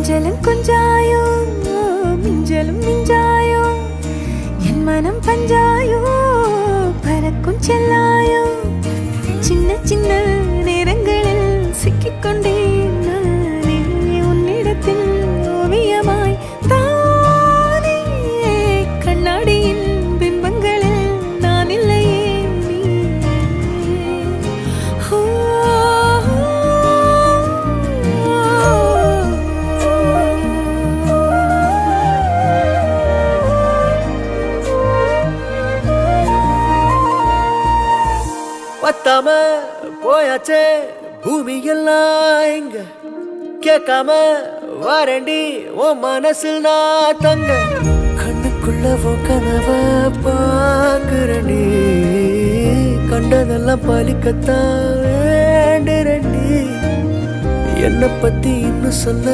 கொஞ்சலும் கொஞ்சாயோ மிஞ்சலும் மிஞ்சாயோ என் மனம் பஞ்சாயோ பறக்கும் செல்லாயோ சின்ன சின்ன நேரங்களில் சிக்கிக்கொண்டேன் நானே உன்னிடத்தில் ஓவியமாய் தானே கண்ணாடியின் பிம்பங்களில் நான் இல்லையே நீ பத்தாம போயாச்சே பூமி எல்லாம் இங்க கேட்காம வாரண்டி உன் மனசில் நான் தங்க கண்ணுக்குள்ள கனவ பாக்குறண்டி கண்டதெல்லாம் பலிக்கத்தான் வேண்டுறண்டி என்னை பத்தி இன்னும் சொல்ல